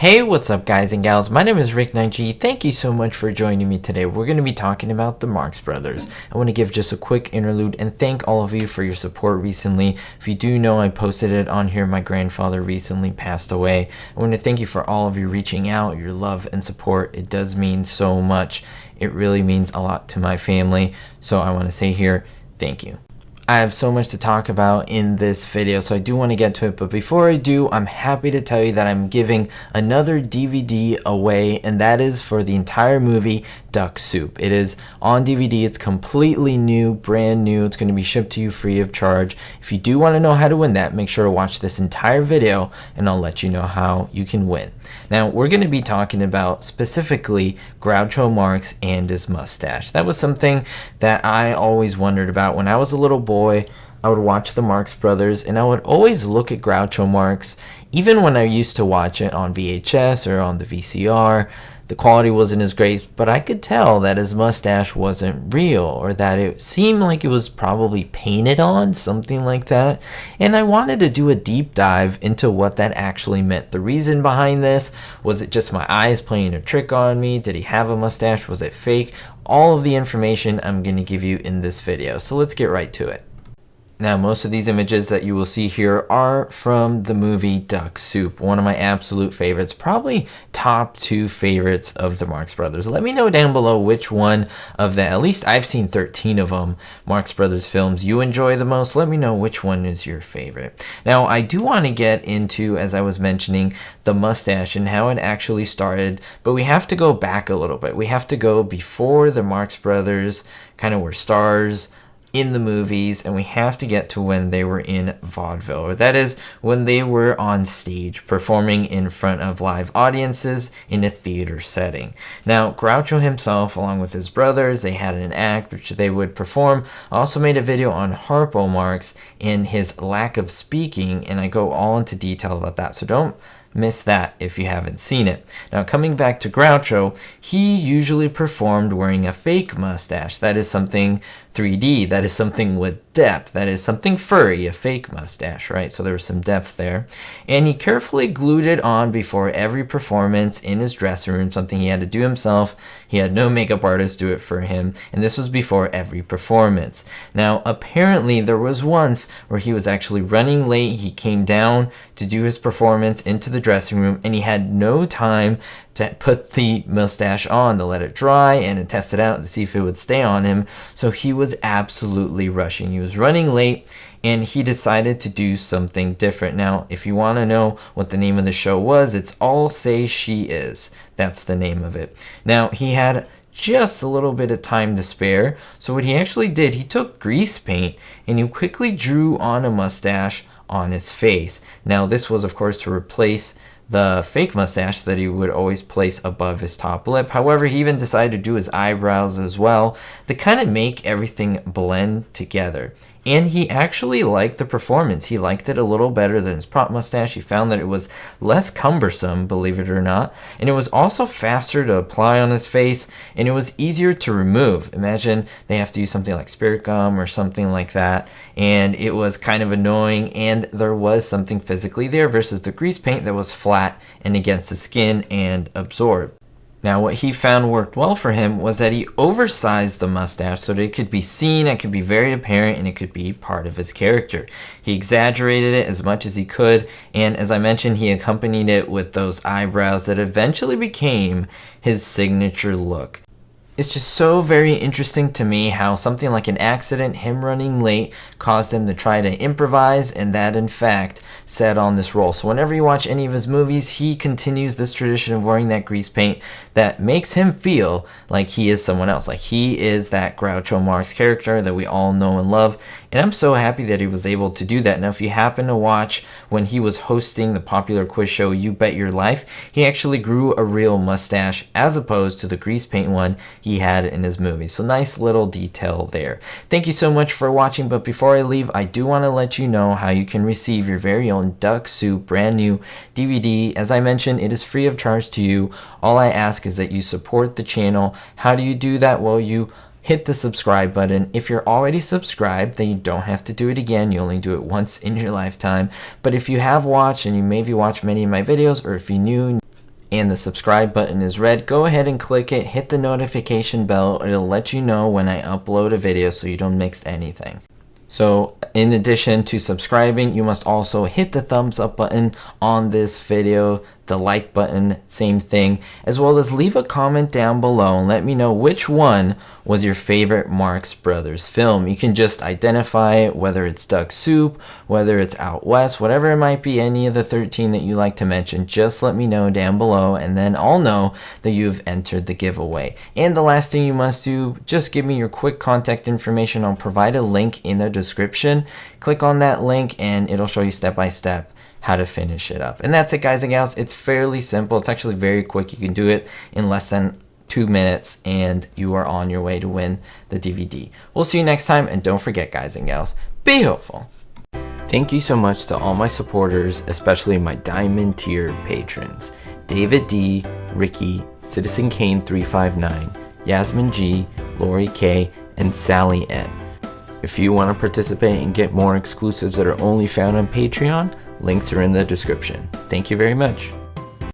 Hey, what's up guys and gals? My name is Rick9G. Thank you so much for joining me today. We're going to be talking about the Marx Brothers. I want to give just a quick interlude and thank all of you for your support recently. If you do know, I posted it on here. My grandfather recently passed away. I want to thank you for all of you reaching out, your love and support. It does mean so much. It really means a lot to my family. So I want to say here, thank you. I have so much to talk about in this video, so I do want to get to it, but before I do, I'm happy to tell you that I'm giving another DVD away, and that is for the entire movie Duck Soup. It is on DVD. It's completely new, brand new. It's going to be shipped to you free of charge. If you do want to know how to win that, make sure to watch this entire video and I'll let you know how you can win. Now, we're going to be talking about specifically Groucho Marx and his mustache. That was something that I always wondered about. When I was a little boy, I would watch the Marx Brothers and I would always look at Groucho Marx. Even when I used to watch it on VHS or on the VCR, the quality wasn't as great, but I could tell that his mustache wasn't real, or that it seemed like it was probably painted on, something like that. And I wanted to do a deep dive into what that actually meant. The reason behind this, was it just my eyes playing a trick on me? Did he have a mustache? Was it fake? All of the information I'm going to give you in this video. So let's get right to it. Now, most of these images that you will see here are from the movie Duck Soup, one of my absolute favorites, probably top 2 favorites of the Marx Brothers. Let me know down below which one of the, at least I've seen 13 of them, Marx Brothers films you enjoy the most. Let me know which one is your favorite. Now, I do want to get into, as I was mentioning, the mustache and how it actually started, but we have to go back a little bit. We have to go before the Marx Brothers kind of were stars in the movies, and we have to get to when they were in vaudeville, or that is when they were on stage performing in front of live audiences in a theater setting. Now, Groucho himself, along with his brothers, they had an act which they would perform. I also made a video on Harpo Marx and his lack of speaking, and I go all into detail about that, so don't miss that if you haven't seen it. Now, coming back to Groucho, he usually performed wearing a fake mustache. That is something 3D, that is something with depth, that is something furry, a fake mustache, right? So there was some depth there. And he carefully glued it on before every performance in his dressing room, something he had to do himself. He had no makeup artist do it for him, and this was before every performance. Now, apparently there was once where he was actually running late. He came down to do his performance into the dressing room, and he had no time to put the mustache on, to let it dry and to test it out to see if it would stay on him. So he was absolutely rushing. He was running late, and he decided to do something different. Now, if you want to know what the name of the show was, it's All Say She Is. That's the name of it. Now, he had just a little bit of time to spare. So what he actually did, he took grease paint and he quickly drew on a mustache on his face. Now, this was, of course, to replace the fake mustache that he would always place above his top lip. However, he even decided to do his eyebrows as well to kind of make everything blend together. And he actually liked the performance. He liked it a little better than his prop mustache. He found that it was less cumbersome, believe it or not. And it was also faster to apply on his face, and it was easier to remove. Imagine they have to use something like spirit gum or something like that, and it was kind of annoying, and there was something physically there versus the grease paint that was flat and against the skin and absorbed. Now, what he found worked well for him was that he oversized the mustache so that it could be seen, it could be very apparent, and it could be part of his character. He exaggerated it as much as he could, and as I mentioned, he accompanied it with those eyebrows that eventually became his signature look. It's just so very interesting to me how something like an accident, him running late, caused him to try to improvise, and that in fact set on this role. So whenever you watch any of his movies, he continues this tradition of wearing that grease paint that makes him feel like he is someone else, like he is that Groucho Marx character that we all know and love. And I'm so happy that he was able to do that. Now, if you happen to watch when he was hosting the popular quiz show You Bet Your Life, he actually grew a real mustache as opposed to the grease paint one he had in his movie. So nice little detail there. Thank you so much for watching, but before I leave, I do want to let you know how you can receive your very own Duck Soup brand new DVD. As I mentioned, it is free of charge to you. All I ask is that you support the channel. How do you do that? Well, you hit the subscribe button. If you're already subscribed, then you don't have to do it again. You only do it once in your lifetime. But if you have watched, and you maybe watched many of my videos, or if you're new and the subscribe button is red, go ahead and click it, hit the notification bell, it'll let you know when I upload a video so you don't miss anything. So in addition to subscribing, you must also hit the thumbs up button on this video, the like button, same thing, as well as leave a comment down below and let me know which one was your favorite Marx Brothers film. You can just identify it, whether it's Duck Soup, whether it's Out West, whatever it might be, any of the 13 that you like to mention, just let me know down below and then I'll know that you've entered the giveaway. And the last thing you must do, just give me your quick contact information. I'll provide a link in the description. Click on that link and it'll show you step by step how to finish it up. And that's it, guys and gals. It's fairly simple. It's actually very quick. You can do it in less than 2 minutes and you are on your way to win the DVD. We'll see you next time, and don't forget, guys and gals, be hopeful. Thank you so much to all my supporters, especially my diamond tier patrons: David D, Ricky, Citizen Kane 359, Yasmin G, Lori K, and Sally N. If you want to participate and get more exclusives that are only found on Patreon, links are in the description. Thank you very much.